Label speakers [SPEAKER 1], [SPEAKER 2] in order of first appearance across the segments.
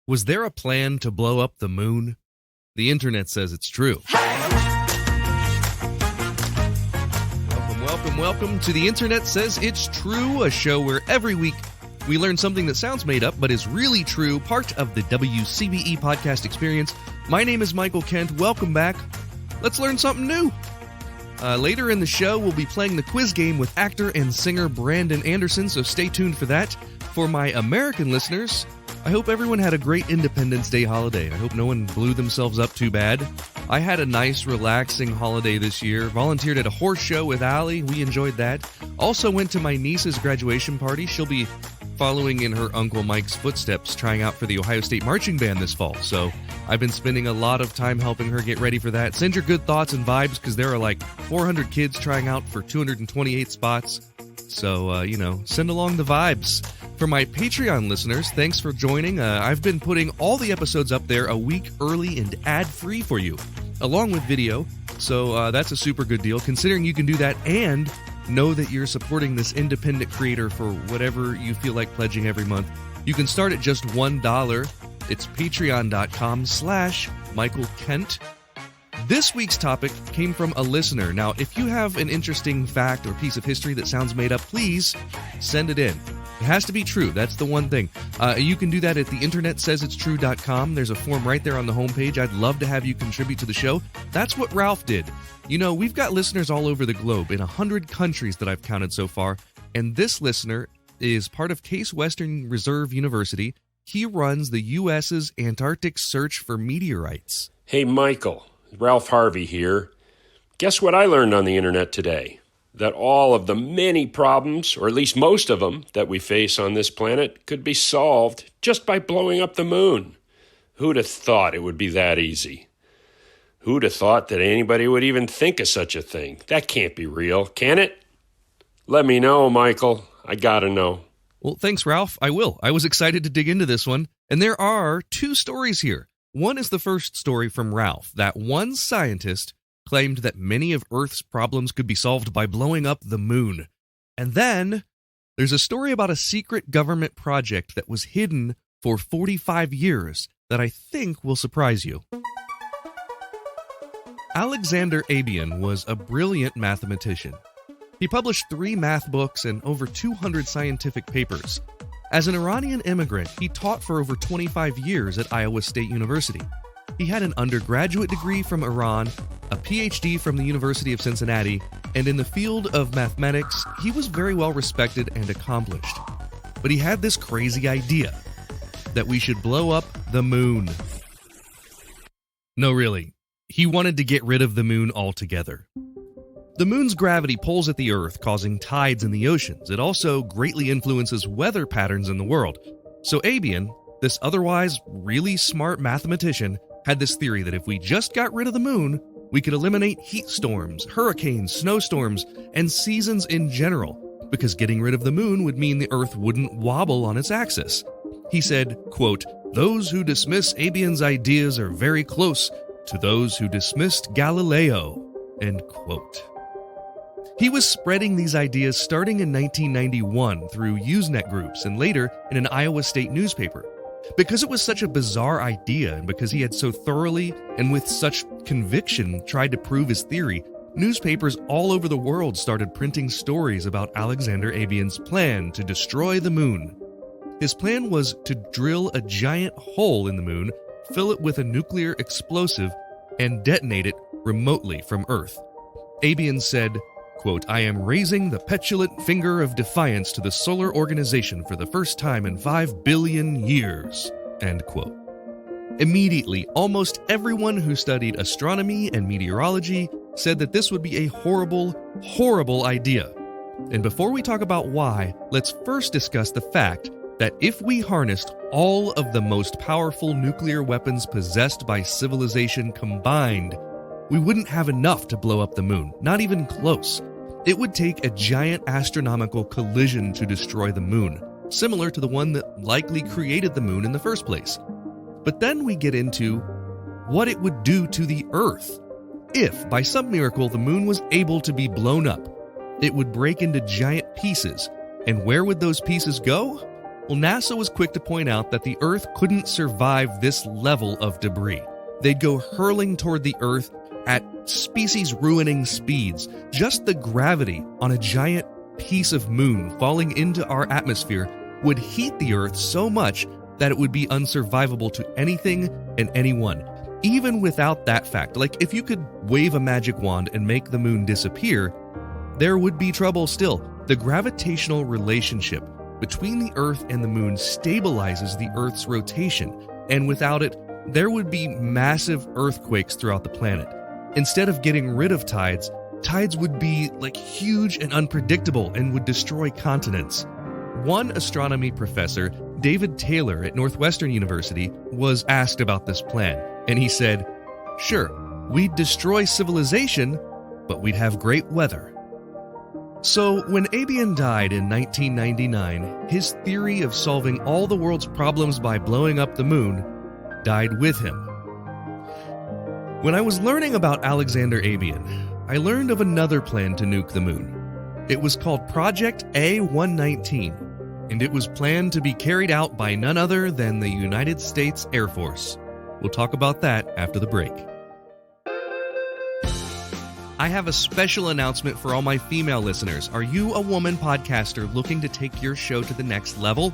[SPEAKER 1] Was there a plan to blow up the moon? The internet says it's true. Welcome to The Internet Says It's True, a show where every week we learn something that sounds made up but is really true, part of the WCBE podcast experience. My name is Michael Kent. Welcome back. Let's learn something new. Later in the show, we'll be playing the quiz game with actor and singer Brandon Anderson, so stay tuned for that. For my American listeners, I hope everyone had a great Independence Day holiday. I hope no one blew themselves up too bad. I had a nice, relaxing holiday this year. Volunteered at a horse show with Allie. We enjoyed that. Also went to my niece's graduation party. She'll be following in her Uncle Mike's footsteps, trying out for the Ohio State Marching Band this fall. So I've been spending a lot of time helping her get ready for that. Send your good thoughts and vibes, because there are like 400 kids trying out for 228 spots. So, send along the vibes. For my Patreon listeners, thanks for joining. I've been putting all the episodes up there a week early and ad-free for you, along with video. So that's a super good deal, considering you can do that and know that you're supporting this independent creator for whatever you feel like pledging every month. You can start at just $1. It's patreon.com/Michael Kent. This week's topic came from a listener. Now, if you have an interesting fact or piece of history that sounds made up, please send it in. It has to be true. That's the one thing. You can do that at theinternetsaysitstrue.com. There's a form right there on the homepage. I'd love to have you contribute to the show. That's what Ralph did. We've got listeners all over the globe, in 100 countries that I've counted so far, and this listener is part of Case Western Reserve University. He runs the U.S.'s Antarctic search for meteorites.
[SPEAKER 2] Hey, Michael. Ralph Harvey here. Guess what I learned on the internet today? That all of the many problems, or at least most of them, that we face on this planet could be solved just by blowing up the moon. Who'd have thought it would be that easy? Who'd have thought that anybody would even think of such a thing? That can't be real, can it? Let me know, Michael. I gotta know.
[SPEAKER 1] Well, thanks, Ralph. I will. I was excited to dig into this one. And there are two stories here. One is the first story from Ralph, that one scientist claimed that many of Earth's problems could be solved by blowing up the moon. And then there's a story about a secret government project that was hidden for 45 years that I think will surprise you. Alexander Abian was a brilliant mathematician. He published 3 math books and over 200 scientific papers. As an Iranian immigrant, he taught for over 25 years at Iowa State University. He had an undergraduate degree from Iran, a PhD from the University of Cincinnati, and in the field of mathematics, he was very well respected and accomplished. But he had this crazy idea that we should blow up the moon. No, really. He wanted to get rid of the moon altogether. The moon's gravity pulls at the Earth, causing tides in the oceans. It also greatly influences weather patterns in the world. So Abian, this otherwise really smart mathematician, had this theory that if we just got rid of the moon, we could eliminate heat storms, hurricanes, snowstorms, and seasons in general, because getting rid of the moon would mean the Earth wouldn't wobble on its axis. He said, quote, "Those who dismiss Abian's ideas are very close to those who dismissed Galileo," end quote. He was spreading these ideas starting in 1991 through Usenet groups and later in an Iowa State newspaper. Because it was such a bizarre idea and because he had so thoroughly and with such conviction tried to prove his theory, newspapers all over the world started printing stories about Alexander Abian's plan to destroy the moon. His plan was to drill a giant hole in the moon, fill it with a nuclear explosive, and detonate it remotely from Earth. Abian said, quote, "I am raising the petulant finger of defiance to the solar organization for the first time in 5 billion years," end quote. Immediately, almost everyone who studied astronomy and meteorology said that this would be a horrible, horrible idea. And before we talk about why, let's first discuss the fact that if we harnessed all of the most powerful nuclear weapons possessed by civilization combined, we wouldn't have enough to blow up the moon, not even close. It would take a giant astronomical collision to destroy the moon, similar to the one that likely created the moon in the first place. But then we get into what it would do to the Earth. If, by some miracle, the moon was able to be blown up, it would break into giant pieces. And where would those pieces go? Well, NASA was quick to point out that the Earth couldn't survive this level of debris. They'd go hurling toward the Earth at species-ruining speeds. Just the gravity on a giant piece of moon falling into our atmosphere would heat the Earth so much that it would be unsurvivable to anything and anyone. Even without that fact, like if you could wave a magic wand and make the moon disappear, there would be trouble still. The gravitational relationship between the Earth and the moon stabilizes the Earth's rotation, and without it, there would be massive earthquakes throughout the planet. Instead of getting rid of tides, tides would be like huge and unpredictable and would destroy continents. One astronomy professor, David Taylor at Northwestern University, was asked about this plan, and he said, "Sure, we'd destroy civilization, but we'd have great weather." So, when Abian died in 1999, his theory of solving all the world's problems by blowing up the moon died with him. When I was learning about Alexander Abian, I learned of another plan to nuke the moon. It was called Project A-119, and it was planned to be carried out by none other than the United States Air Force. We'll talk about that after the break. I have a special announcement for all my female listeners. Are you a woman podcaster looking to take your show to the next level?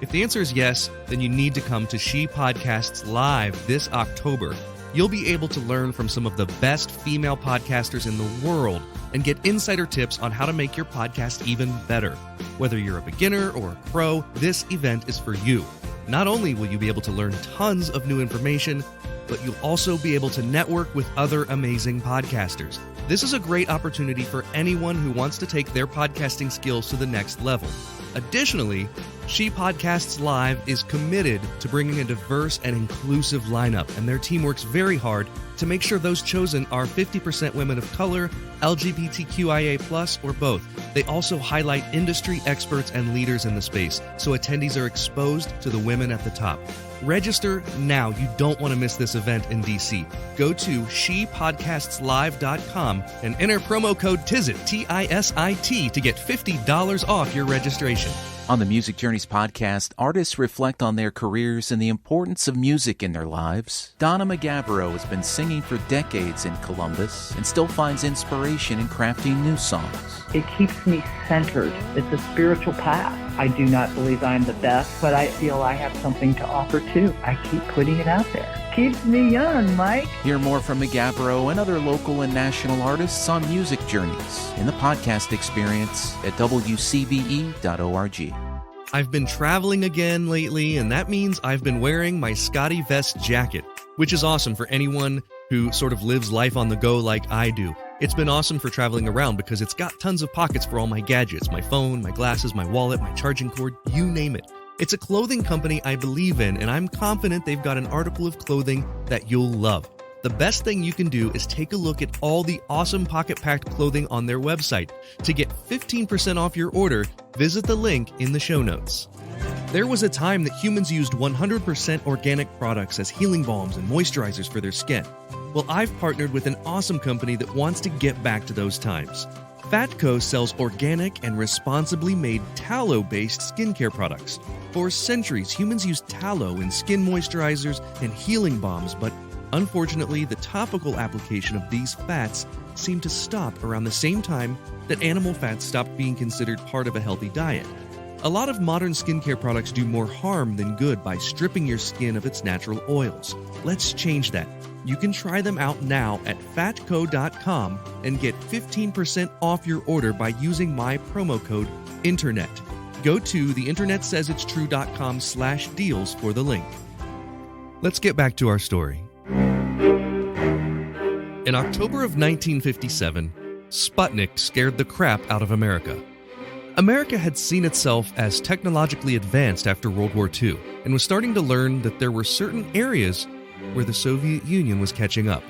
[SPEAKER 1] If the answer is yes, then you need to come to She Podcasts Live this October. You'll be able to learn from some of the best female podcasters in the world and get insider tips on how to make your podcast even better. Whether you're a beginner or a pro, this event is for you. Not only will you be able to learn tons of new information, but you'll also be able to network with other amazing podcasters. This is a great opportunity for anyone who wants to take their podcasting skills to the next level. Additionally, She Podcasts Live is committed to bringing a diverse and inclusive lineup, and their team works very hard to make sure those chosen are 50% women of color, LGBTQIA+, or both. They also highlight industry experts and leaders in the space, so attendees are exposed to the women at the top. Register now. You don't want to miss this event in DC. Go to shepodcastslive.com and enter promo code TISIT, TISIT, to get $50 off your registration.
[SPEAKER 3] On the Music Journeys podcast, artists reflect on their careers and the importance of music in their lives. Donna Magabro has been singing for decades in Columbus and still finds inspiration in crafting new songs.
[SPEAKER 4] It keeps me centered. It's a spiritual path. I do not believe I'm the best, but I feel I have something to offer too. I keep putting it out there. Keeps me young, Mike.
[SPEAKER 3] Hear more from Magabro and other local and national artists on Music Journeys in the podcast experience at wcbe.org.
[SPEAKER 1] I've been traveling again lately, and that means I've been wearing my Scotty Vest jacket, which is awesome for anyone who sort of lives life on the go like I do. It's been awesome for traveling around because it's got tons of pockets for all my gadgets, my phone, my glasses, my wallet, my charging cord, you name it. It's a clothing company I believe in, and I'm confident they've got an article of clothing that you'll love. The best thing you can do is take a look at all the awesome pocket-packed clothing on their website. To get 15% off your order, visit the link in the show notes. There was a time that humans used 100% organic products as healing balms and moisturizers for their skin. Well, I've partnered with an awesome company that wants to get back to those times. Fatco sells organic and responsibly made tallow-based skincare products. For centuries, humans used tallow in skin moisturizers and healing balms, but unfortunately, the topical application of these fats seemed to stop around the same time that animal fats stopped being considered part of a healthy diet. A lot of modern skincare products do more harm than good by stripping your skin of its natural oils. Let's change that. You can try them out now at fatco.com and get 15% off your order by using my promo code INTERNET. Go to theinternetsaysitstrue.com/deals for the link. Let's get back to our story. In October of 1957, Sputnik scared the crap out of America. America had seen itself as technologically advanced after World War II and was starting to learn that there were certain areas where the Soviet Union was catching up.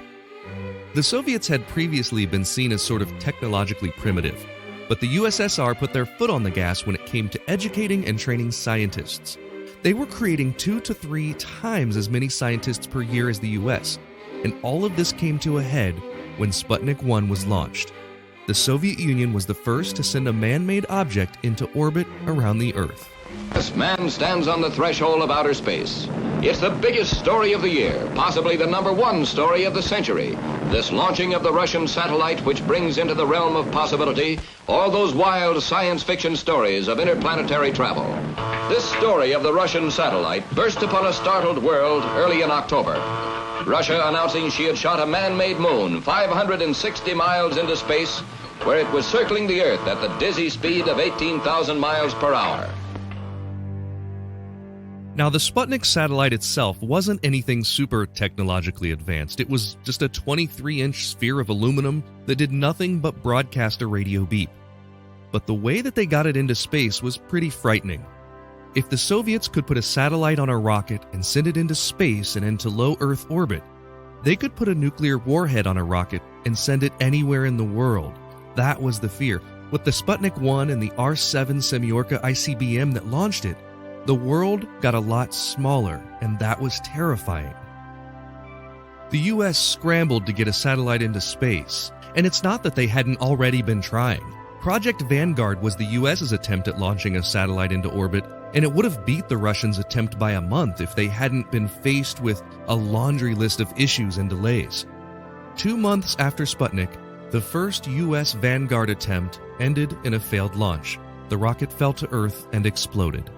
[SPEAKER 1] The Soviets had previously been seen as sort of technologically primitive, but the USSR put their foot on the gas when it came to educating and training scientists. They were creating 2 to 3 times as many scientists per year as the US, and all of this came to a head when Sputnik 1 was launched. The Soviet Union was the first to send a man-made object into orbit around the Earth.
[SPEAKER 5] This man stands on the threshold of outer space. It's the biggest story of the year, possibly the #1 story of the century. This launching of the Russian satellite, which brings into the realm of possibility all those wild science fiction stories of interplanetary travel. This story of the Russian satellite burst upon a startled world early in October. Russia announcing she had shot a man-made moon 560 miles into space, where it was circling the Earth at the dizzy speed of 18,000 miles per hour.
[SPEAKER 1] Now, the Sputnik satellite itself wasn't anything super technologically advanced. It was just a 23-inch sphere of aluminum that did nothing but broadcast a radio beep. But the way that they got it into space was pretty frightening. If the Soviets could put a satellite on a rocket and send it into space and into low Earth orbit, they could put a nuclear warhead on a rocket and send it anywhere in the world. That was the fear. With the Sputnik 1 and the R-7 Semyorka ICBM that launched it, the world got a lot smaller, and that was terrifying. The US scrambled to get a satellite into space, and it's not that they hadn't already been trying. Project Vanguard was the US's attempt at launching a satellite into orbit, and it would have beat the Russians' attempt by a month if they hadn't been faced with a laundry list of issues and delays. 2 months after Sputnik, the first US Vanguard attempt ended in a failed launch. The rocket fell to Earth and exploded.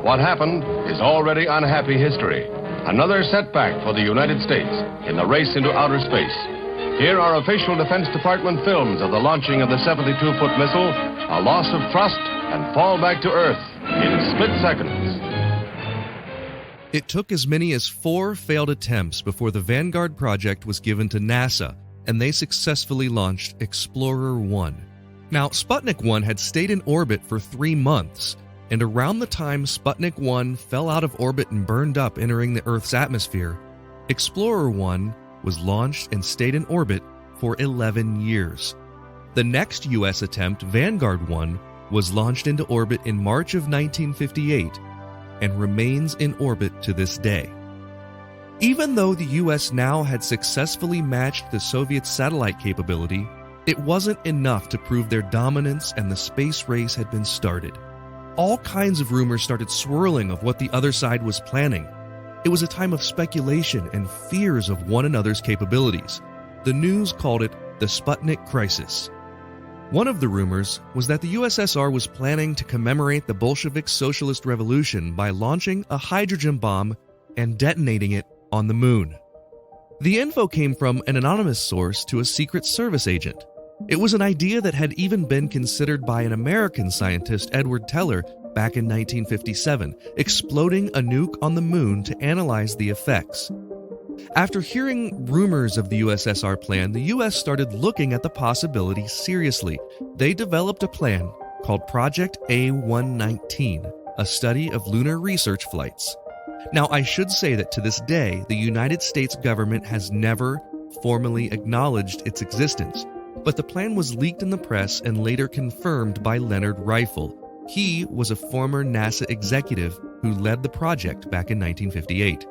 [SPEAKER 6] What happened is already unhappy history. Another setback for the United States in the race into outer space. Here are official Defense Department films of the launching of the 72-foot missile, a loss of thrust, and fall back to Earth in split seconds.
[SPEAKER 1] It took as many as 4 failed attempts before the Vanguard project was given to NASA, and they successfully launched Explorer 1. Now, Sputnik 1 had stayed in orbit for 3 months, and around the time Sputnik 1 fell out of orbit and burned up entering the Earth's atmosphere, Explorer 1 was launched and stayed in orbit for 11 years. The next U.S. attempt, Vanguard 1, was launched into orbit in March of 1958 and remains in orbit to this day. Even though the U.S. now had successfully matched the Soviet satellite capability, it wasn't enough to prove their dominance, and the space race had been started. All kinds of rumors started swirling of what the other side was planning. It was a time of speculation and fears of one another's capabilities. The news called it the Sputnik Crisis. One of the rumors was that the USSR was planning to commemorate the Bolshevik Socialist Revolution by launching a hydrogen bomb and detonating it on the moon. The info came from an anonymous source to a Secret Service agent. It was an idea that had even been considered by an American scientist, Edward Teller, back in 1957, exploding a nuke on the moon to analyze the effects. After hearing rumors of the USSR plan, the US started looking at the possibility seriously. They developed a plan called Project A119, a study of lunar research flights. Now, I should say that to this day, the United States government has never formally acknowledged its existence. But the plan was leaked in the press and later confirmed by Leonard Reifel. He was a former NASA executive who led the project back in 1958.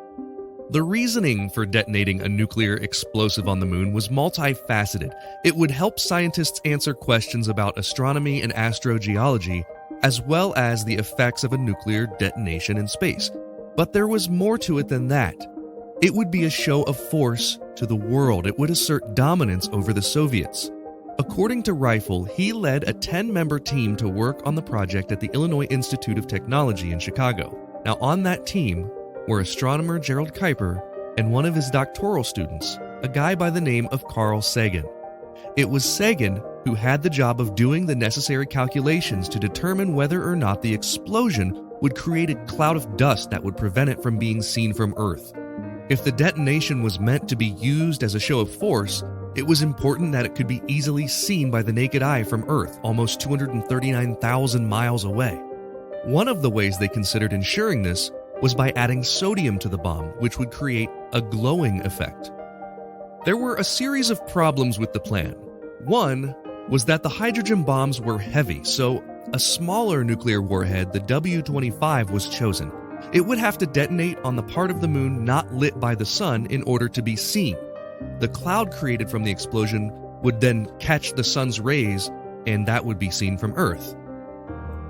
[SPEAKER 1] The reasoning for detonating a nuclear explosive on the moon was multifaceted. It would help scientists answer questions about astronomy and astrogeology, as well as the effects of a nuclear detonation in space. But there was more to it than that. It would be a show of force to the world. It would assert dominance over the Soviets. According to Reifel, he led a 10-member team to work on the project at the Illinois Institute of Technology in Chicago. Now, on that team were astronomer Gerald Kuiper and one of his doctoral students, a guy by the name of Carl Sagan. It was Sagan who had the job of doing the necessary calculations to determine whether or not the explosion would create a cloud of dust that would prevent it from being seen from Earth. If the detonation was meant to be used as a show of force, it was important that it could be easily seen by the naked eye from Earth, almost 239,000 miles away. One of the ways they considered ensuring this was by adding sodium to the bomb, which would create a glowing effect. There were a series of problems with the plan. One was that the hydrogen bombs were heavy, so a smaller nuclear warhead, the W-25, was chosen. It would have to detonate on the part of the moon not lit by the sun in order to be seen. The cloud created from the explosion would then catch the sun's rays, and that would be seen from Earth.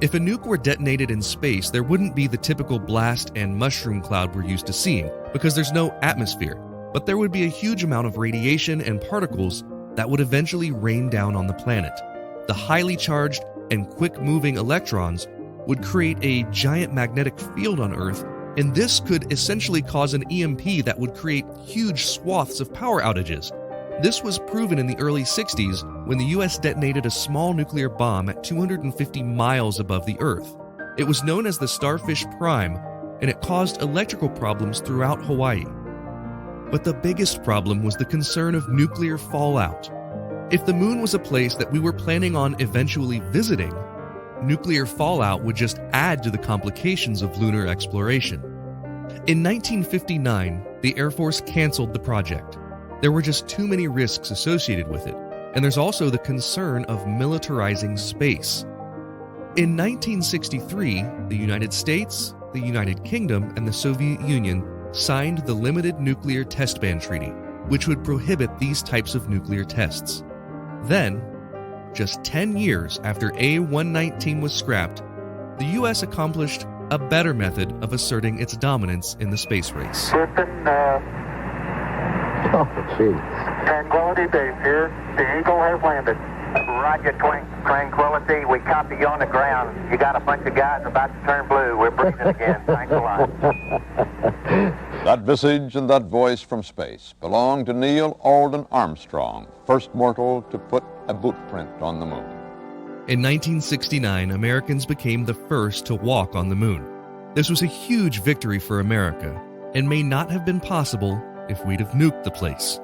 [SPEAKER 1] If a nuke were detonated in space, there wouldn't be the typical blast and mushroom cloud we're used to seeing, because there's no atmosphere, but there would be a huge amount of radiation and particles that would eventually rain down on the planet. The highly charged and quick-moving electrons would create a giant magnetic field on Earth, and this could essentially cause an EMP that would create huge swaths of power outages. This was proven in the early 60s when the US detonated a small nuclear bomb at 250 miles above the Earth. It was known as the Starfish Prime, and it caused electrical problems throughout Hawaii. But the biggest problem was the concern of nuclear fallout. If the moon was a place that we were planning on eventually visiting, nuclear fallout would just add to the complications of lunar exploration. In 1959, the Air Force canceled the project. There were just too many risks associated with it, and there's also the concern of militarizing space. In 1963, the United States, the United Kingdom, and the Soviet Union signed the Limited Nuclear Test Ban Treaty, which would prohibit these types of nuclear tests. Then, just 10 years after A-119 was scrapped, the U.S. accomplished a better method of asserting its dominance in the space race.
[SPEAKER 7] Tranquility Base here. The Eagle has landed. Roger, Tranquility. We copy you on the ground. You got a bunch of guys about to turn blue. We're breathing again. Thanks a lot.
[SPEAKER 8] That visage and that voice from space belonged to Neil Alden Armstrong, first mortal to put a boot print on the moon.
[SPEAKER 1] In 1969, Americans became the first to walk on the moon. This was a huge victory for America, and may not have been possible if we'd have nuked the place.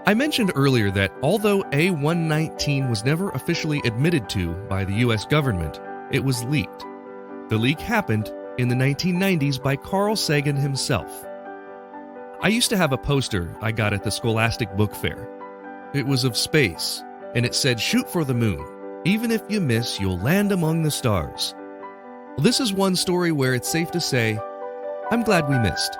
[SPEAKER 1] I mentioned earlier that although A-119 was never officially admitted to by the US government, it was leaked. The leak happened in the 1990s by Carl Sagan himself. I used to have a poster I got at the Scholastic Book Fair. It was of space, and it said, "Shoot for the moon. Even if you miss, you'll land among the stars." Well, this is one story where it's safe to say, I'm glad we missed.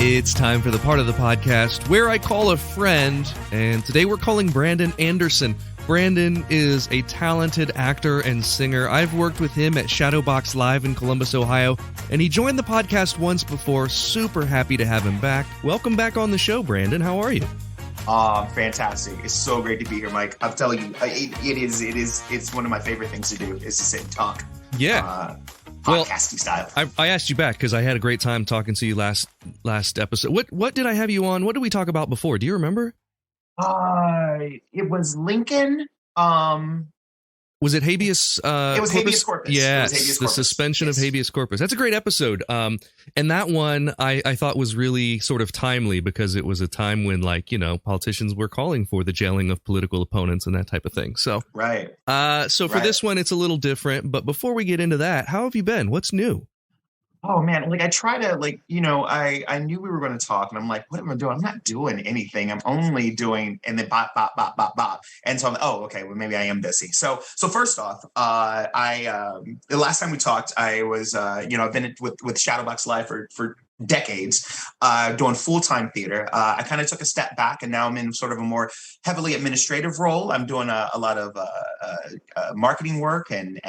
[SPEAKER 1] It's time for the part of the podcast where I call a friend, and today we're calling Brandon Anderson. Brandon is a talented actor and singer. I've worked with him at Shadowbox Live in Columbus, Ohio, and he joined the podcast once before. Super happy to have him back. Welcome back on the show, Brandon. How are you?
[SPEAKER 9] Fantastic. It's so great to be here, Mike. I'm telling you, it's one of my favorite things to do is to sit and talk.
[SPEAKER 1] Yeah.
[SPEAKER 9] Podcasting style.
[SPEAKER 1] I asked you back because I had a great time talking to you last episode. What did I have you on? What did we talk about before? Do you remember?
[SPEAKER 9] It was Lincoln.
[SPEAKER 1] Was it habeas?
[SPEAKER 9] It was
[SPEAKER 1] corpus?
[SPEAKER 9] habeas corpus.
[SPEAKER 1] Yes,
[SPEAKER 9] habeas
[SPEAKER 1] the
[SPEAKER 9] corpus.
[SPEAKER 1] suspension of habeas corpus. That's a great episode. And that one I thought was really sort of timely because it was a time when, politicians were calling for the jailing of political opponents and that type of thing. So
[SPEAKER 9] right.
[SPEAKER 1] So for this one, it's a little different. But before we get into that, how have you been? What's new?
[SPEAKER 9] Oh man, I try to I knew we were going to talk, and I'm like, what am I doing? I'm not doing anything. I'm only doing, and then bop. And so I'm like, oh, okay, well maybe I am busy. So first off, the last time we talked, I was I've been with Shadowbox Live for decades, doing full-time theater. I kind of took a step back, and now I'm in sort of a more heavily administrative role. I'm doing a lot of marketing work and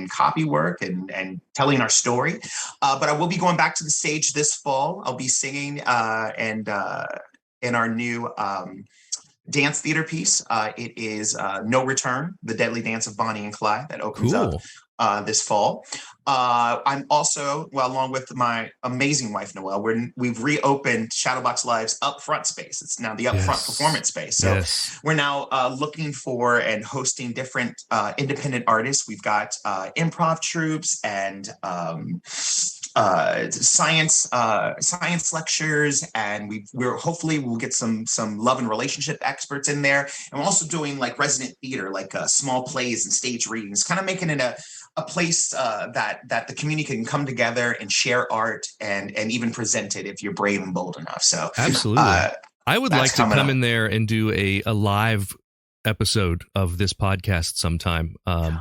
[SPEAKER 9] copy work and telling our story. But I will be going back to the stage this fall. I'll be singing in our new dance theater piece. It is No Return, The Deadly Dance of Bonnie and Clyde, that opens up this fall. I'm also, along with my amazing wife, Noelle, we've reopened Shadowbox Live's Upfront space. It's now the Upfront performance space. So we're now looking for and hosting different independent artists. We've got improv troupes and science lectures, and we'll get some love and relationship experts in there. And we're also doing resident theater, small plays and stage readings, kind of making it a place that the community can come together and share art and even present it if you're brave and bold enough. So
[SPEAKER 1] absolutely, I would like to come in there and do a live episode of this podcast sometime. I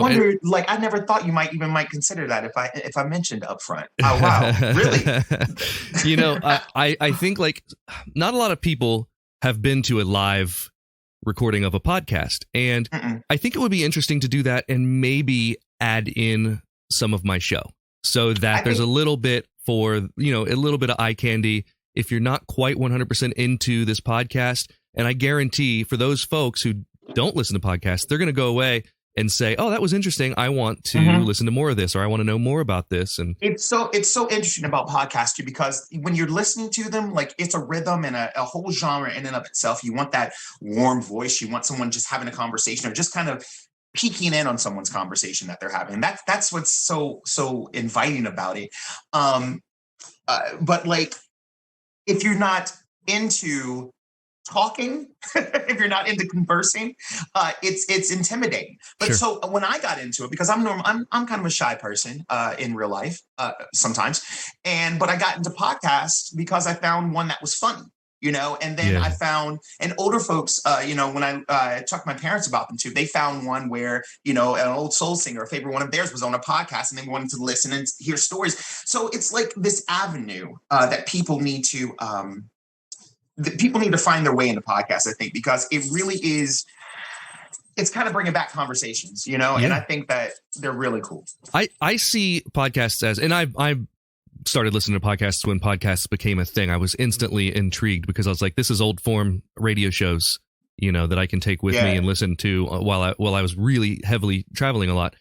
[SPEAKER 1] wonder. I never thought you might consider that if I mentioned Upfront. Oh wow, really? I think not a lot of people have been to a live recording of a podcast. And I think it would be interesting to do that and maybe add in some of my show so that there's a little bit for, a little bit of eye candy if you're not quite 100% into this podcast. And I guarantee for those folks who don't listen to podcasts, they're going to go away and say, oh, that was interesting. I want to listen to more of this, or I want to know more about this. And
[SPEAKER 9] it's so interesting about podcasts too, because when you're listening to them, like it's a rhythm and a whole genre in and of itself. You want that warm voice. You want someone just having a conversation or just kind of peeking in on someone's conversation that they're having. That's what's so inviting about it. But like, if you're not into talking, if you're not into conversing, it's intimidating. But so when I got into it, because I'm kind of a shy person in real life sometimes, but I got into podcasts because I found one that was funny, and then I found, and older folks, when I talked to my parents about them too, they found one where, an old soul singer, a favorite one of theirs, was on a podcast and they wanted to listen and hear stories. So it's like this avenue that people need to find their way into podcasts, I think, because it really is, it's kind of bringing back conversations, and I think that they're really cool.
[SPEAKER 1] I see podcasts as, and I started listening to podcasts when podcasts became a thing. I was instantly intrigued because I was like, this is old form radio shows, that I can take with me and listen to while I was really heavily traveling a lot.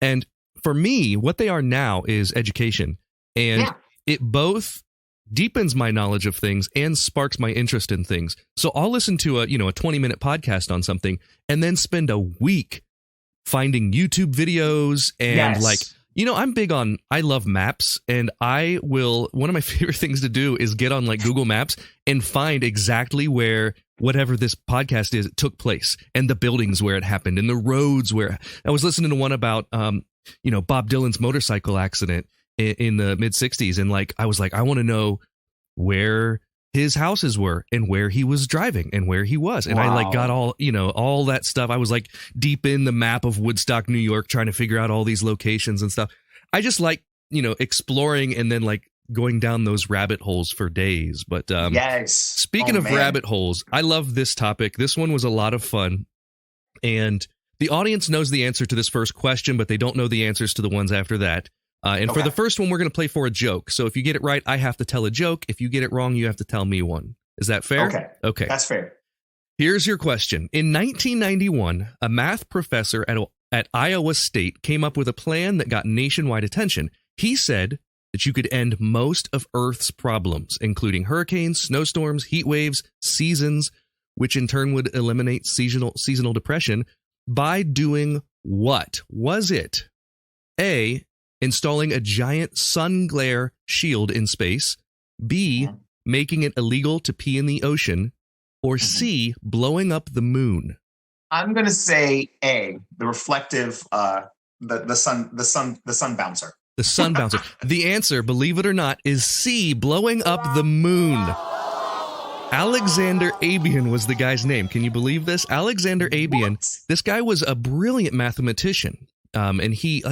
[SPEAKER 1] And for me, what they are now is education, and it both deepens my knowledge of things and sparks my interest in things. So I'll listen to a 20-minute podcast on something and then spend a week finding YouTube videos and I'm big on, I love maps, and one of my favorite things to do is get on like Google Maps and find exactly where whatever this podcast is, it took place, and the buildings where it happened and the roads where. I was listening to one about Bob Dylan's motorcycle accident in the mid 60s. And I was like, I want to know where his houses were and where he was driving and where he was. And I got all that stuff. I was like deep in the map of Woodstock, New York, trying to figure out all these locations and stuff. I just like, exploring and then going down those rabbit holes for days. But speaking of rabbit holes, I love this topic. This one was a lot of fun. And the audience knows the answer to this first question, but they don't know the answers to the ones after that. For the first one, we're going to play for a joke. So if you get it right, I have to tell a joke. If you get it wrong, you have to tell me one. Is that fair? Okay.
[SPEAKER 9] That's fair.
[SPEAKER 1] Here's your question. In 1991, a math professor at Iowa State came up with a plan that got nationwide attention. He said that you could end most of Earth's problems, including hurricanes, snowstorms, heat waves, seasons, which in turn would eliminate seasonal depression, by doing what? Was it A, installing a giant sun glare shield in space, B, making it illegal to pee in the ocean, or C, blowing up the moon?
[SPEAKER 9] I'm going to say A, the reflective, the sun bouncer.
[SPEAKER 1] The sun bouncer. The answer, believe it or not, is C, blowing up the moon. Alexander Abian was the guy's name. Can you believe this? Alexander Abian. This guy was a brilliant mathematician. And he,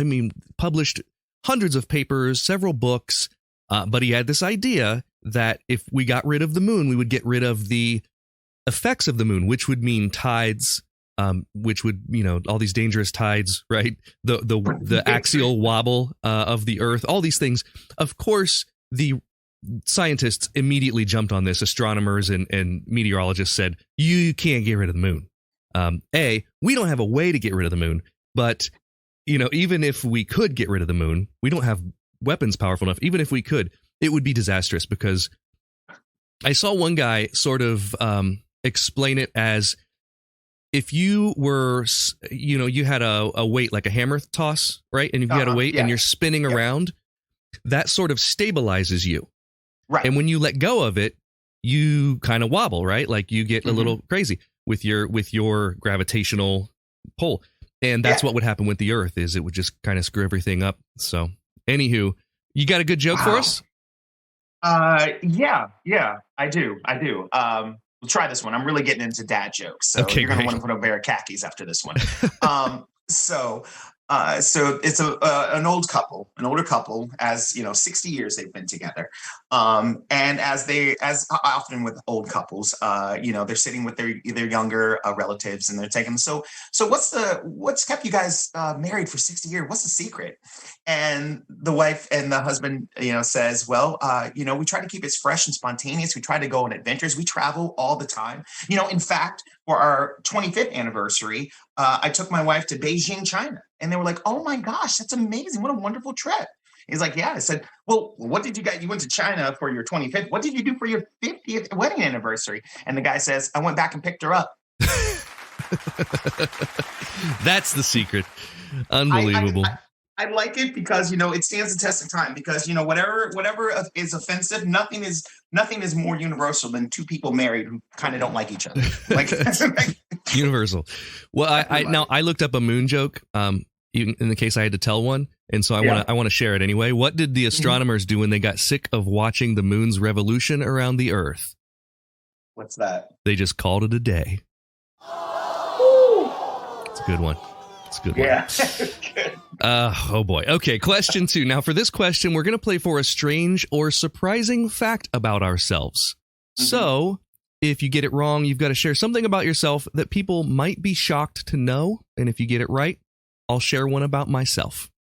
[SPEAKER 1] published hundreds of papers, several books, but he had this idea that if we got rid of the moon, we would get rid of the effects of the moon, which would mean tides, which would, all these dangerous tides, right? The axial wobble of the Earth, all these things. Of course, the scientists immediately jumped on this. Astronomers and meteorologists said, you can't get rid of the moon. We don't have a way to get rid of the moon, but even if we could get rid of the moon, we don't have weapons powerful enough. Even if we could, it would be disastrous, because I saw one guy sort of explain it as if you were, you had a weight like a hammer toss, right? And if you had a weight and you're spinning around, that sort of stabilizes you. Right. And when you let go of it, you kind of wobble, right? Like you get a little crazy with your gravitational pull. And that's what would happen with the Earth, is it would just kind of screw everything up. So, anywho, you got a good joke for us?
[SPEAKER 9] Yeah, I do. We'll try this one. I'm really getting into dad jokes, so you're going to want to put a pair of khakis after this one. So So it's an older couple, as 60 years they've been together. And as often with old couples, they're sitting with their younger relatives and they're taking them. So what's kept you guys married for 60 years? What's the secret? And the wife and the husband, says, well, we try to keep it fresh and spontaneous. We try to go on adventures. We travel all the time. In fact, for our 25th anniversary, I took my wife to Beijing, China. And they were like, oh my gosh, that's amazing. What a wonderful trip. He's like, yeah. I said, well, what did you guys, you went to China for your 25th. What did you do for your 50th wedding anniversary? And the guy says, I went back and picked her up.
[SPEAKER 1] That's the secret. Unbelievable.
[SPEAKER 9] I like it because, it stands the test of time because, whatever is offensive, nothing is more universal than two people married who kind of don't like each other. Like
[SPEAKER 1] universal. Well, I looked up a moon joke, in the case I had to tell one. And so I want to share it anyway. What did the astronomers do when they got sick of watching the moon's revolution around the Earth?
[SPEAKER 9] What's that?
[SPEAKER 1] They just called it a day. It's a good one. It's a good one.
[SPEAKER 9] Yeah.
[SPEAKER 1] Oh boy. Okay, question 2. Now for this question, we're going to play for a strange or surprising fact about ourselves. So if you get it wrong, you've got to share something about yourself that people might be shocked to know. And if you get it right, I'll share one about myself.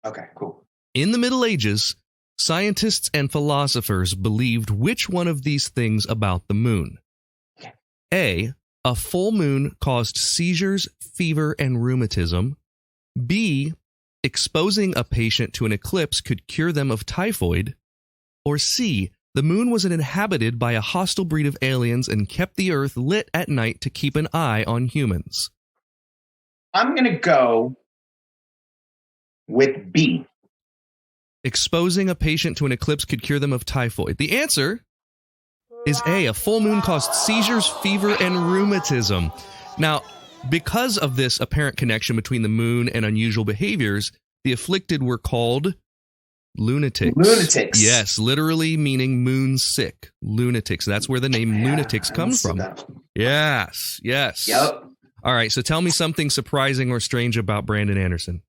[SPEAKER 9] Okay, cool.
[SPEAKER 1] In the Middle Ages, scientists and philosophers believed which one of these things about the moon? A full moon caused seizures, fever, and rheumatism. B, exposing a patient to an eclipse could cure them of typhoid. Or C, the moon was inhabited by a hostile breed of aliens and kept the Earth lit at night to keep an eye on humans.
[SPEAKER 9] I'm going to go with B.
[SPEAKER 1] Exposing a patient to an eclipse could cure them of typhoid. The answer is A. A full moon caused seizures, fever, and rheumatism. Now, because of this apparent connection between the moon and unusual behaviors, the afflicted were called lunatics.
[SPEAKER 9] Lunatics.
[SPEAKER 1] Yes, literally meaning moon sick. Lunatics. That's where the name lunatics comes from. Yes.
[SPEAKER 9] Yep.
[SPEAKER 1] All right, so tell me something surprising or strange about Brandon Anderson.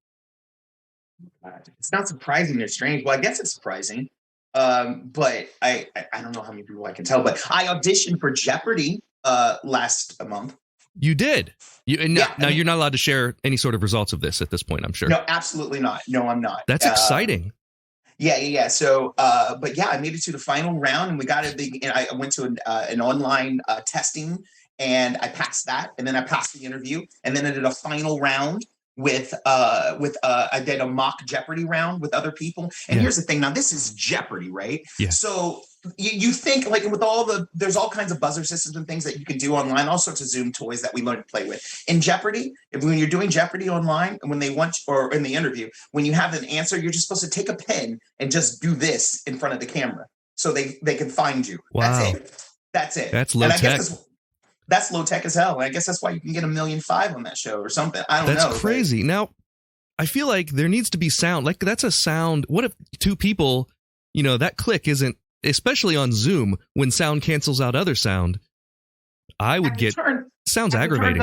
[SPEAKER 9] It's not surprising or strange. Well, I guess it's surprising. But I don't know how many people I can tell, but I auditioned for Jeopardy last month.
[SPEAKER 1] You did? Now you're not allowed to share any sort of results of this at this point, I'm sure.
[SPEAKER 9] No, absolutely not. No, I'm not.
[SPEAKER 1] That's exciting.
[SPEAKER 9] Yeah. So, but yeah, I made it to the final round and we got it. I went to an online testing and I passed that. And then I passed the interview and then I did a final round I did a mock Jeopardy round with other people. And here's the thing. Now this is Jeopardy, right?
[SPEAKER 1] Yeah.
[SPEAKER 9] So you think like with there's all kinds of buzzer systems and things that you can do online, all sorts of Zoom toys that we learn to play with. In Jeopardy, when you're doing Jeopardy online and when they want, or in the interview, when you have an answer, you're just supposed to take a pen and just do this in front of the camera so they can find you.
[SPEAKER 1] Wow.
[SPEAKER 9] That's it.
[SPEAKER 1] That's low tech.
[SPEAKER 9] That's low tech as hell. And I guess that's why you can get $1.5 million on that show or something. I don't know.
[SPEAKER 1] That's crazy. Now, I feel like there needs to be sound. Like that's a sound. What if two people, that click isn't, especially on Zoom, when sound cancels out other sound, I would sounds aggravating.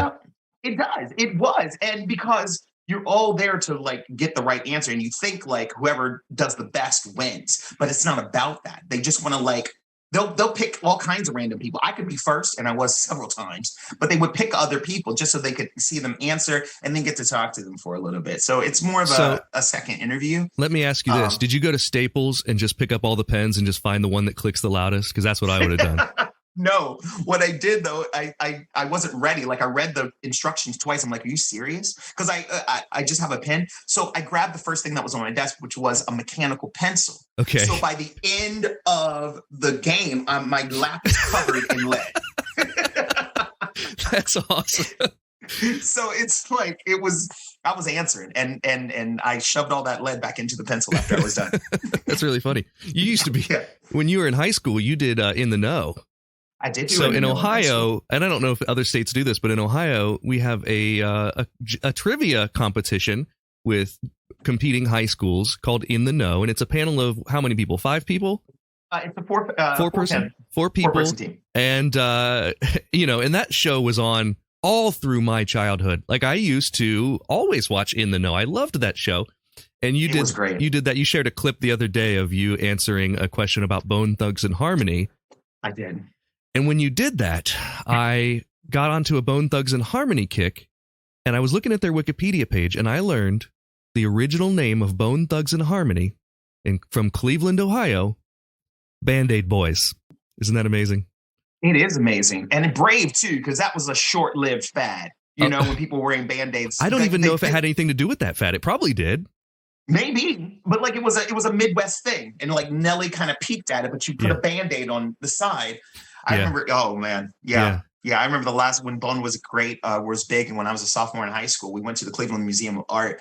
[SPEAKER 9] It does. It was. And because you're all there to like get the right answer and you think like whoever does the best wins, but it's not about that. They just want to like, They'll pick all kinds of random people. I could be first, and I was several times, but they would pick other people just so they could see them answer and then get to talk to them for a little bit. So it's more of a second interview.
[SPEAKER 1] Let me ask you this. Did you go to Staples and just pick up all the pens and just find the one that clicks the loudest? Because that's what I would have done.
[SPEAKER 9] No, what I did though, I wasn't ready. Like I read the instructions twice. I'm like, are you serious? Because I just have a pen. So I grabbed the first thing that was on my desk, which was a mechanical pencil.
[SPEAKER 1] Okay.
[SPEAKER 9] So by the end of the game, my lap is covered in lead.
[SPEAKER 1] That's awesome.
[SPEAKER 9] So it's like I was answering and I shoved all that lead back into the pencil after I was done.
[SPEAKER 1] That's really funny. You used to be when you were in high school, you did In the Know.
[SPEAKER 9] I did do
[SPEAKER 1] so in Ohio, and I don't know if other states do this, but in Ohio, we have a trivia competition with competing high schools called In the Know, and it's a panel of how many people? 5 people?
[SPEAKER 9] It's a four people.
[SPEAKER 1] And and that show was on all through my childhood. Like, I used to always watch In the Know. I loved that show. And it was great. You did that. You shared a clip the other day of you answering a question about Bone Thugs and Harmony.
[SPEAKER 9] I did.
[SPEAKER 1] And when you did that, I got onto a Bone Thugs and Harmony kick, and I was looking at their Wikipedia page, and I learned the original name of Bone Thugs and Harmony from Cleveland, Ohio, Band-Aid Boys. Isn't that amazing?
[SPEAKER 9] It is amazing. And brave, too, because that was a short-lived fad. You know, when people were wearing Band-Aids.
[SPEAKER 1] I don't even know if it had anything to do with that fad. It probably did.
[SPEAKER 9] Maybe, but like it was a Midwest thing, and like Nelly kind of peeked at it, but you put a Band-Aid on the side. I remember. Oh man, yeah. I remember the last when Bone was big, and when I was a sophomore in high school, we went to the Cleveland Museum of Art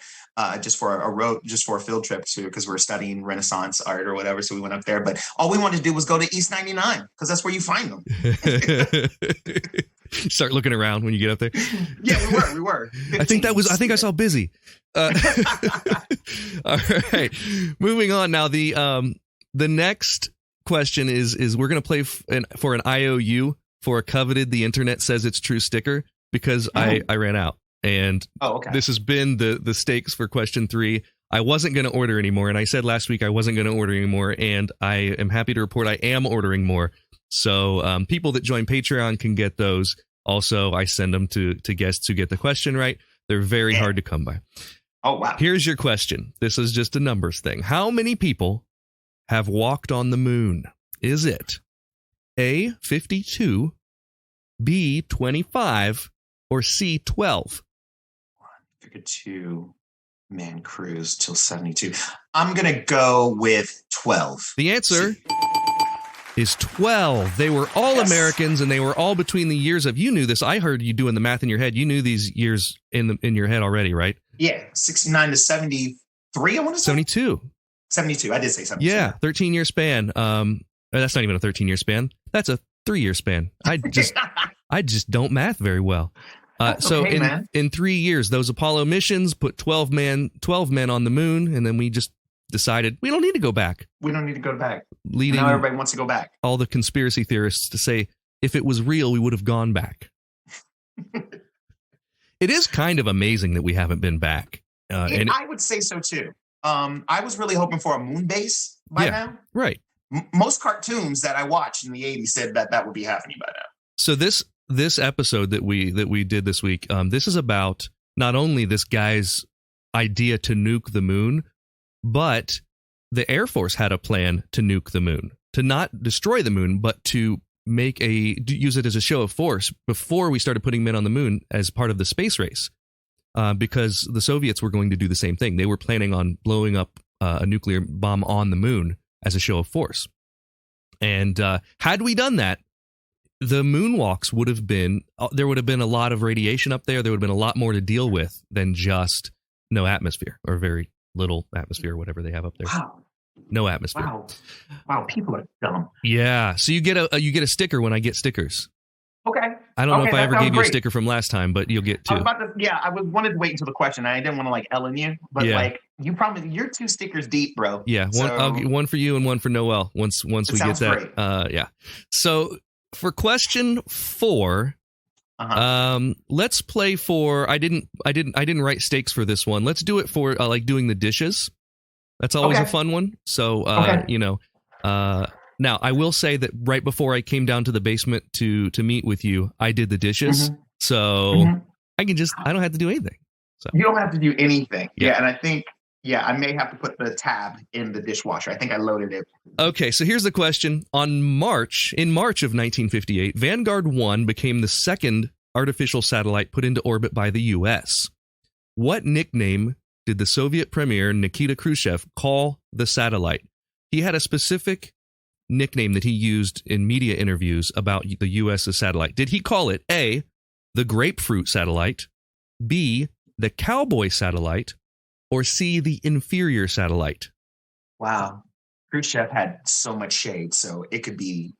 [SPEAKER 9] just for a field trip because we were studying Renaissance art or whatever. So we went up there, but all we wanted to do was go to East 99 because that's where you find them.
[SPEAKER 1] Start looking around when you get up there.
[SPEAKER 9] Yeah, we were.
[SPEAKER 1] I think I saw Busy. All right, moving on now. The next question is we're going to play for an IOU for a coveted The Internet Says It's True sticker because I ran out. And this has been the stakes for question 3. I wasn't going to order anymore, and I said last week I wasn't going to order anymore, and I am happy to report I am ordering more. So people that join Patreon can get those. Also, I send them to guests who get the question right. They're very hard to come by.
[SPEAKER 9] Oh, wow.
[SPEAKER 1] Here's your question. This is just a numbers thing. How many people have walked on the moon? Is it A, 52, B, 25, or C, 12?
[SPEAKER 9] 2-man cruise till 72. I'm going to go with 12.
[SPEAKER 1] The answer is 12. They were all Americans, and they were all between the years of, you knew this. I heard you doing the math in your head. You knew these years in your head already, right?
[SPEAKER 9] Yeah, 69 to 73, I want to say.
[SPEAKER 1] 72.
[SPEAKER 9] 72. I did say 72.
[SPEAKER 1] Yeah, 13-year span. That's not even a 13-year span. That's a 3-year span. I just don't math very well. So in 3 years, those Apollo missions put 12 men on the moon, and then we just decided we don't need to go back.
[SPEAKER 9] We don't need to go back.
[SPEAKER 1] Leading
[SPEAKER 9] now everybody wants to go back.
[SPEAKER 1] All the conspiracy theorists to say if it was real, we would have gone back. It is kind of amazing that we haven't been back.
[SPEAKER 9] I would say so too. I was really hoping for a moon base by now.
[SPEAKER 1] Right.
[SPEAKER 9] Most cartoons that I watched in the 80s said that would be happening by now.
[SPEAKER 1] So this episode that we did this week, this is about not only this guy's idea to nuke the moon, but the Air Force had a plan to nuke the moon, to not destroy the moon, but to use it as a show of force before we started putting men on the moon as part of the space race, because the Soviets were going to do the same thing. They were planning on blowing up a nuclear bomb on the moon as a show of force. And had we done that, the moonwalks would have been a lot of radiation up there. There would have been a lot more to deal with than just no atmosphere or very little atmosphere, whatever they have up there.
[SPEAKER 9] Wow.
[SPEAKER 1] No atmosphere.
[SPEAKER 9] Wow. People are dumb.
[SPEAKER 1] Yeah. So you get a sticker when I get stickers.
[SPEAKER 9] Okay.
[SPEAKER 1] I don't know if I ever gave you a sticker from last time, but you'll get two.
[SPEAKER 9] I wanted to wait until the question. I didn't want to Ellen you, but you're 2 stickers deep, bro.
[SPEAKER 1] Yeah. I'll get one for you and one for Noel once we get that.
[SPEAKER 9] Great.
[SPEAKER 1] Yeah. So for question 4, let's play for. I didn't write stakes for this one. Let's do it for doing the dishes. That's always a fun one. So now I will say that right before I came down to the basement to meet with you, I did the dishes. Mm-hmm. So I don't have to do anything. So
[SPEAKER 9] you don't have to do anything. Yeah, and I think I may have to put the tab in the dishwasher. I think I loaded it.
[SPEAKER 1] Okay, so here's the question. In March of 1958, Vanguard 1 became the second artificial satellite put into orbit by the U.S. What nickname did the Soviet premier Nikita Khrushchev call the satellite? He had a specific nickname that he used in media interviews about the U.S.'s satellite. Did he call it A, the grapefruit satellite, B, the cowboy satellite, or C, the inferior satellite?
[SPEAKER 9] Wow. Khrushchev had so much shade, so it could be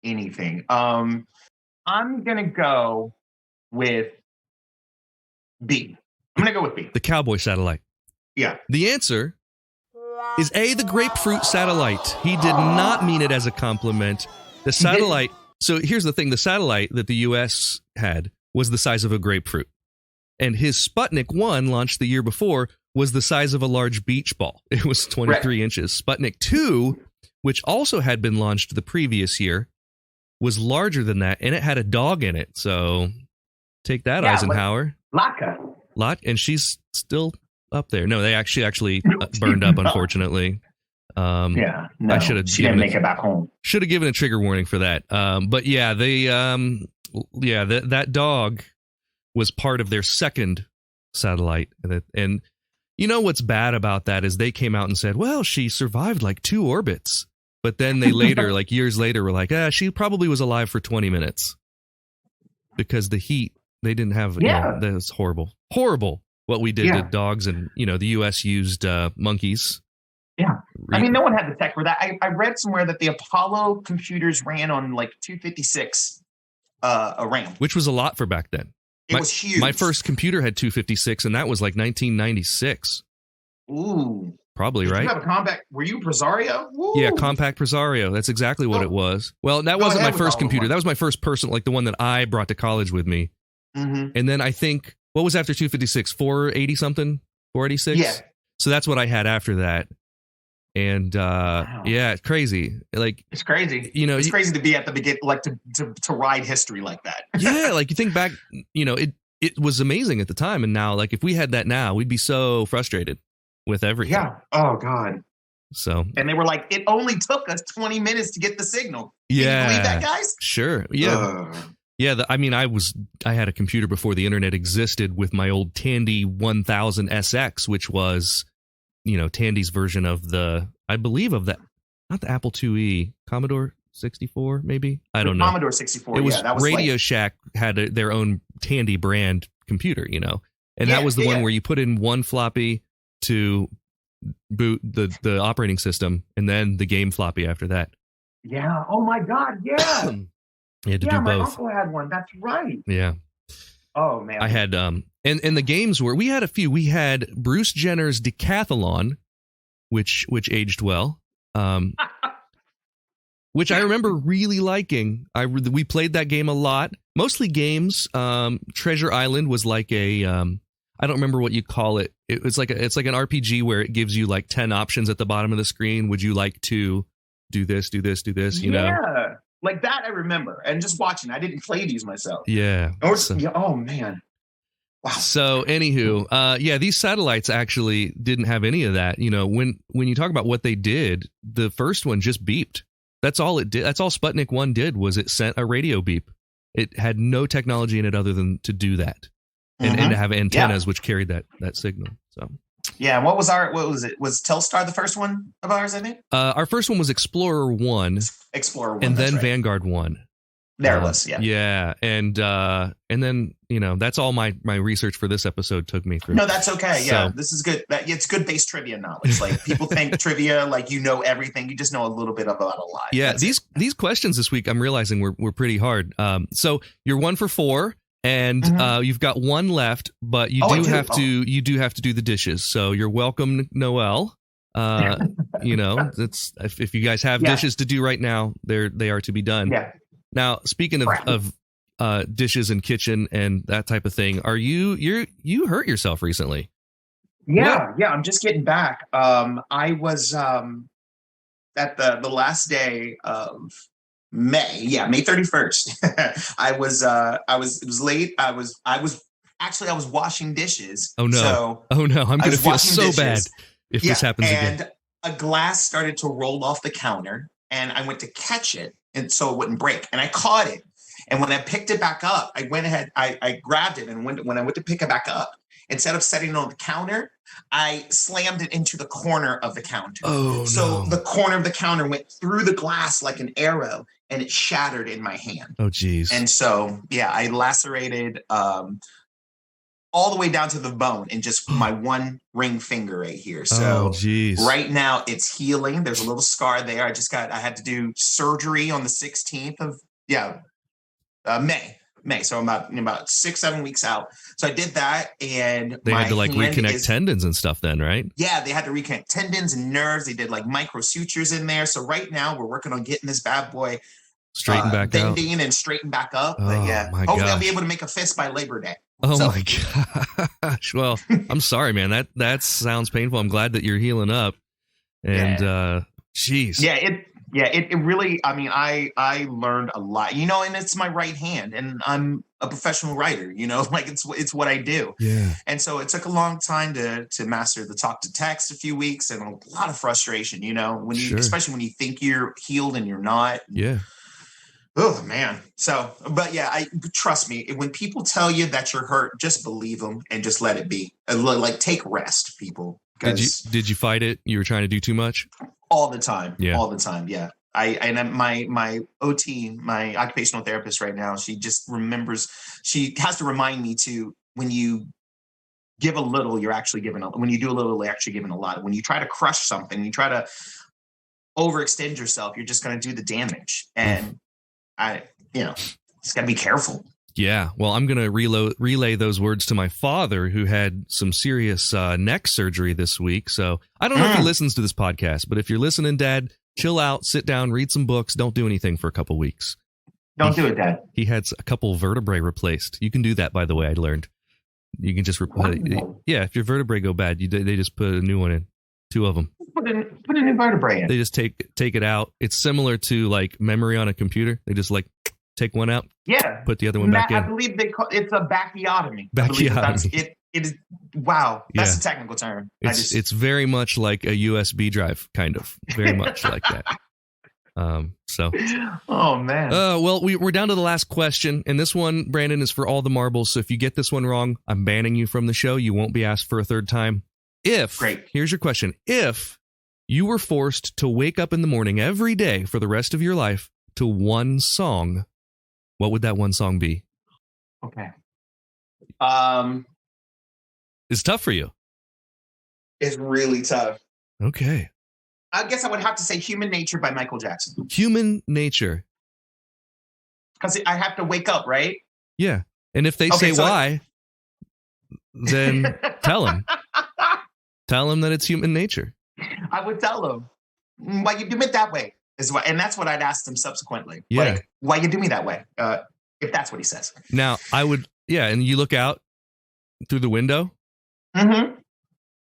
[SPEAKER 9] anything. I'm going to go with B.
[SPEAKER 1] The cowboy satellite.
[SPEAKER 9] Yeah.
[SPEAKER 1] The answer is A, the grapefruit satellite. He did not mean it as a compliment. The satellite. So here's the thing. The satellite that the U.S. had was the size of a grapefruit. And his Sputnik 1, launched the year before, was the size of a large beach ball. It was 23 inches. Sputnik 2, which also had been launched the previous year, was larger than that, and it had a dog in it. So take that, Eisenhower.
[SPEAKER 9] Latka.
[SPEAKER 1] And she's still up there. No, they actually burned up, unfortunately.
[SPEAKER 9] No, she didn't make it back home.
[SPEAKER 1] Should have given a trigger warning for that. But yeah, that dog was part of their second satellite. And you know what's bad about that is they came out and said, well, she survived like 2 orbits. But then they later, like years later, were like, she probably was alive for 20 minutes. Because the heat, they didn't have, that was horrible. Horrible what we did to dogs. And, the U.S. used monkeys.
[SPEAKER 9] Yeah. I mean, no one had the tech for that. I read somewhere that the Apollo computers ran on like 256 a RAM.
[SPEAKER 1] Which was a lot for back then.
[SPEAKER 9] It was huge.
[SPEAKER 1] My first computer had 256, and that was like 1996.
[SPEAKER 9] Ooh.
[SPEAKER 1] Probably,
[SPEAKER 9] Did
[SPEAKER 1] right?
[SPEAKER 9] You have a compact? Were you Presario? Woo.
[SPEAKER 1] Yeah, compact Presario. That's exactly what it was. Well, that wasn't my first computer. That was my first personal, like the one that I brought to college with me.
[SPEAKER 9] Mm-hmm.
[SPEAKER 1] And then I think, what was after 256? 480 something? 486?
[SPEAKER 9] Yeah.
[SPEAKER 1] So that's what I had after that. And yeah, it's crazy. Like
[SPEAKER 9] it's crazy. It's crazy to be at the beginning, like to ride history like that.
[SPEAKER 1] Yeah, like you think back, it was amazing at the time, and now, like if we had that now, we'd be so frustrated with everything.
[SPEAKER 9] Yeah. Oh God.
[SPEAKER 1] So.
[SPEAKER 9] And they were like, it only took us 20 minutes to get the signal.
[SPEAKER 1] Yeah.
[SPEAKER 9] Can you believe that, guys?
[SPEAKER 1] Sure. Yeah. Yeah. I had a computer before the internet existed with my old Tandy 1000 SX, which was, Tandy's version of not the Apple IIe, Commodore 64, maybe? I don't know.
[SPEAKER 9] Commodore 64,
[SPEAKER 1] it was,
[SPEAKER 9] that was
[SPEAKER 1] Radio Shack had their own Tandy brand computer, and that was the one where you put in one floppy to boot the operating system, and then the game floppy after that.
[SPEAKER 9] Yeah. Oh my God. Yeah.
[SPEAKER 1] You had to do both.
[SPEAKER 9] My uncle had one. That's right.
[SPEAKER 1] Yeah.
[SPEAKER 9] Oh man.
[SPEAKER 1] I had and the games we had a few. We had Bruce Jenner's Decathlon, which aged well. Which I remember really liking. We played that game a lot. Mostly games. Treasure Island was like a I don't remember what you call it. It's like an RPG where it gives you like 10 options at the bottom of the screen. Would you like to do this, do this, do this?
[SPEAKER 9] Yeah. Like that I remember. And just watching. I didn't play these myself.
[SPEAKER 1] Yeah.
[SPEAKER 9] Oh man. Wow.
[SPEAKER 1] So anywho, these satellites actually didn't have any of that. When you talk about what they did, the first one just beeped. That's all it did. That's all Sputnik 1 did, was it sent a radio beep. It had no technology in it other than to do that. And to have antennas which carried that signal. So
[SPEAKER 9] yeah, what was it? Was Telstar the first one of ours, I think?
[SPEAKER 1] Our first one was Explorer 1.
[SPEAKER 9] Explorer 1.
[SPEAKER 1] And then Vanguard 1.
[SPEAKER 9] There it was, yeah.
[SPEAKER 1] Yeah. And then, that's all my research for this episode took me through.
[SPEAKER 9] No, that's okay. Yeah. So, this is good. It's good base trivia knowledge. Like people think trivia, like everything. You just know a little bit about a lot.
[SPEAKER 1] Yeah. These questions this week, I'm realizing were pretty hard. So you're 1 for 4. And you've got 1 left, but you do have to do the dishes. So you're welcome, Noel. It's if you guys have dishes to do right now, they are to be done.
[SPEAKER 9] Yeah.
[SPEAKER 1] Now, speaking of dishes and kitchen and that type of thing, you hurt yourself recently?
[SPEAKER 9] Yeah. I'm just getting back. I was at the last day of May 31st. It was late. I was washing dishes.
[SPEAKER 1] Oh no. I'm going to feel so bad if this happens again.
[SPEAKER 9] And a glass started to roll off the counter and I went to catch it and so it wouldn't break. And I caught it. And when I picked it back up, I went ahead, I grabbed it, and when I went to pick it back up, instead of setting it on the counter, I slammed it into the corner of the counter.
[SPEAKER 1] Oh,
[SPEAKER 9] so the corner of the counter went through the glass like an arrow, and it shattered in my hand.
[SPEAKER 1] Oh, geez.
[SPEAKER 9] And so, I lacerated all the way down to the bone in just my one ring finger right here. So right now it's healing. There's a little scar there. I had to do surgery on the 16th of May. So I'm about 6-7 weeks out. So I did that, and
[SPEAKER 1] they had to reconnect tendons and stuff then, right?
[SPEAKER 9] Yeah, they had to reconnect tendons and nerves. They did micro sutures in there. So right now we're working on getting this bad boy
[SPEAKER 1] Straighten back out.
[SPEAKER 9] bending and straighten back up. But yeah, hopefully I'll be able to make a fist by Labor Day.
[SPEAKER 1] Oh my gosh. Well, I'm sorry, man. That sounds painful. I'm glad that you're healing up. And geez.
[SPEAKER 9] It really, I mean, I learned a lot, and it's my right hand, and I'm a professional writer, like it's what I do.
[SPEAKER 1] Yeah.
[SPEAKER 9] And so it took a long time to master the talk to text, a few weeks, and a lot of frustration, when you, especially when you think you're healed and you're not.
[SPEAKER 1] Yeah.
[SPEAKER 9] Oh man. So, but yeah, trust me, when people tell you that you're hurt, just believe them and just let it be. Like take rest, people.
[SPEAKER 1] Did you fight it? You were trying to do too much?
[SPEAKER 9] All the time.
[SPEAKER 1] Yeah.
[SPEAKER 9] All the time. Yeah. My OT, my occupational therapist right now, she just remembers, she has to remind me to, when you give a little, you're actually giving when you do a little, you're actually giving a lot. When you try to crush something, you try to overextend yourself, you're just going to do the damage. And just got to be careful.
[SPEAKER 1] Yeah. Well, I'm going to relay those words to my father, who had some serious neck surgery this week. So I don't know if he listens to this podcast, but if you're listening, Dad, chill out, sit down, read some books. Don't do anything for a couple weeks.
[SPEAKER 9] Don't do it, Dad.
[SPEAKER 1] He had a couple vertebrae replaced. You can do that, by the way, I learned. You can just if your vertebrae go bad, they just put a new one in. 2 of them.
[SPEAKER 9] Put a new vertebrae in.
[SPEAKER 1] They just take it out. It's similar to like memory on a computer. They just take one out.
[SPEAKER 9] Yeah.
[SPEAKER 1] Put the other one back in.
[SPEAKER 9] I believe it's a bacchiotomy.
[SPEAKER 1] Bacchiotomy.
[SPEAKER 9] It is. Wow. That's a technical term.
[SPEAKER 1] It's very much like a USB drive, kind of. Very much like that.
[SPEAKER 9] Oh man.
[SPEAKER 1] Well, we're down to the last question, and this one, Brandon, is for all the marbles. So if you get this one wrong, I'm banning you from the show. You won't be asked for a third time. Here's your question. If you were forced to wake up in the morning every day for the rest of your life to one song, what would that one song be?
[SPEAKER 9] Okay.
[SPEAKER 1] It's tough for you.
[SPEAKER 9] It's really tough.
[SPEAKER 1] Okay.
[SPEAKER 9] I guess I would have to say Human Nature by Michael Jackson.
[SPEAKER 1] Human Nature.
[SPEAKER 9] Because I have to wake up, right?
[SPEAKER 1] Yeah. And if they say why, then tell them. Tell them that it's human nature.
[SPEAKER 9] I would tell them, why you do it that way? And that's what I'd ask them subsequently.
[SPEAKER 1] Yeah.
[SPEAKER 9] Like, why you do me that way? If that's what he says.
[SPEAKER 1] Now, I would, and you look out through the window.
[SPEAKER 9] Mm-hmm.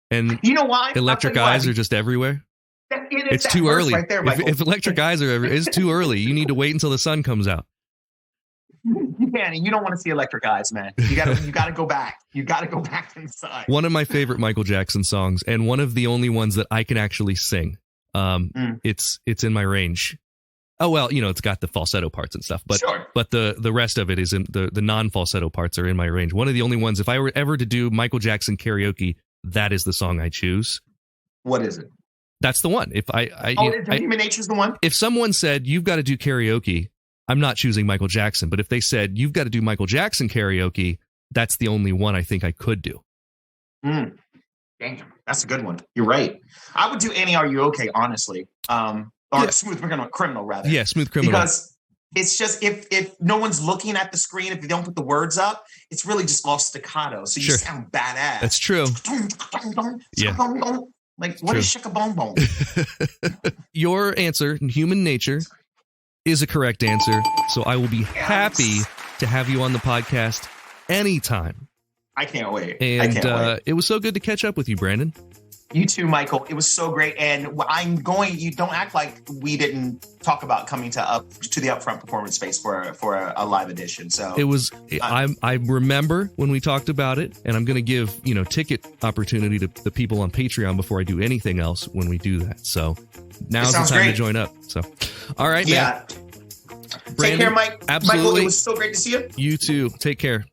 [SPEAKER 1] And
[SPEAKER 9] you know why?
[SPEAKER 1] Electric eyes are just everywhere. It's too early.
[SPEAKER 9] Right there,
[SPEAKER 1] if electric eyes are everywhere, it's too early. You need to wait until the sun comes out.
[SPEAKER 9] You can. You don't want to see electric eyes, man. You gotta go back. You gotta go back inside.
[SPEAKER 1] One of my favorite Michael Jackson songs, and one of the only ones that I can actually sing. It's in my range. Oh well, it's got the falsetto parts and stuff, but
[SPEAKER 9] sure.
[SPEAKER 1] But the rest of it is in the non-falsetto parts are in my range. One of the only ones. If I were ever to do Michael Jackson karaoke, that is the song I choose.
[SPEAKER 9] What is it?
[SPEAKER 1] That's the one. If
[SPEAKER 9] Human Nature's the one.
[SPEAKER 1] If someone said you've got to do karaoke, I'm not choosing Michael Jackson. But if they said you've got to do Michael Jackson karaoke, that's the only one I think I could do.
[SPEAKER 9] Damn, that's a good one. You're right. I would do Annie, Are You Okay? Honestly, Smooth Criminal rather.
[SPEAKER 1] Yeah, Smooth Criminal.
[SPEAKER 9] Because it's just if no one's looking at the screen, if you don't put the words up, it's really just all staccato. So you sound badass.
[SPEAKER 1] That's true. Yeah.
[SPEAKER 9] Like, what is shaka bone bone?
[SPEAKER 1] Your answer, Human Nature, is a correct answer. So I will be happy to have you on the podcast anytime.
[SPEAKER 9] I can't wait.
[SPEAKER 1] And it was so good to catch up with you, Brandon.
[SPEAKER 9] You too, Michael. It was so great. And you don't act like we didn't talk about coming to the Upfront Performance Space for a live edition. So
[SPEAKER 1] it was, I remember when we talked about it, and I'm going to give, ticket opportunity to the people on Patreon before I do anything else when we do that. So now's the time to join up. So, all right, man. Brandon,
[SPEAKER 9] take care, Mike.
[SPEAKER 1] Absolutely.
[SPEAKER 9] Michael, it was so great to see you.
[SPEAKER 1] You too. Take care.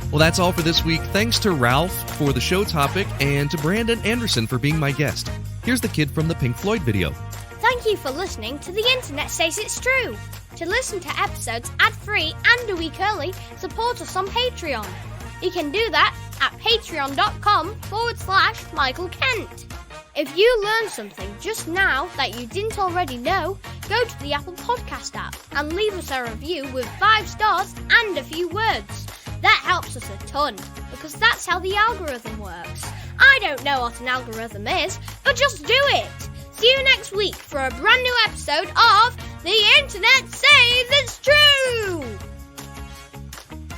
[SPEAKER 1] Well, that's all for this week. Thanks to Ralph for the show topic and to Brandon Anderson for being my guest. Here's the kid from the Pink Floyd video.
[SPEAKER 10] Thank you for listening to The Internet Says It's True. To listen to episodes ad-free and a week early, support us on Patreon. You can do that at patreon.com/Michael Kent. If you learned something just now that you didn't already know, go to the Apple Podcast app and leave us a review with 5 stars and a few words. That helps us a ton, because that's how the algorithm works. I don't know what an algorithm is, but just do it! See you next week for a brand new episode of The Internet Says It's True!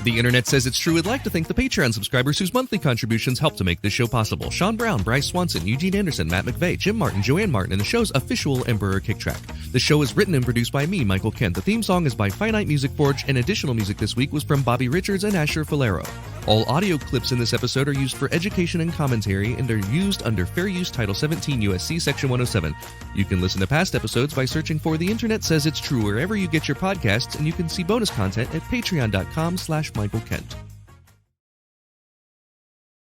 [SPEAKER 1] The Internet Says It's True would like to thank the Patreon subscribers whose monthly contributions help to make this show possible. Sean Brown, Bryce Swanson, Eugene Anderson, Matt McVeigh, Jim Martin, Joanne Martin, and the show's official Emperor kick track. The show is written and produced by me, Michael Kent. The theme song is by Finite Music Forge, and additional music this week was from Bobby Richards and Asher Falero. All audio clips in this episode are used for education and commentary and are used under Fair Use Title 17 U.S.C. Section 107. You can listen to past episodes by searching for The Internet Says It's True wherever you get your podcasts, and you can see bonus content at patreon.com/Michael Kent.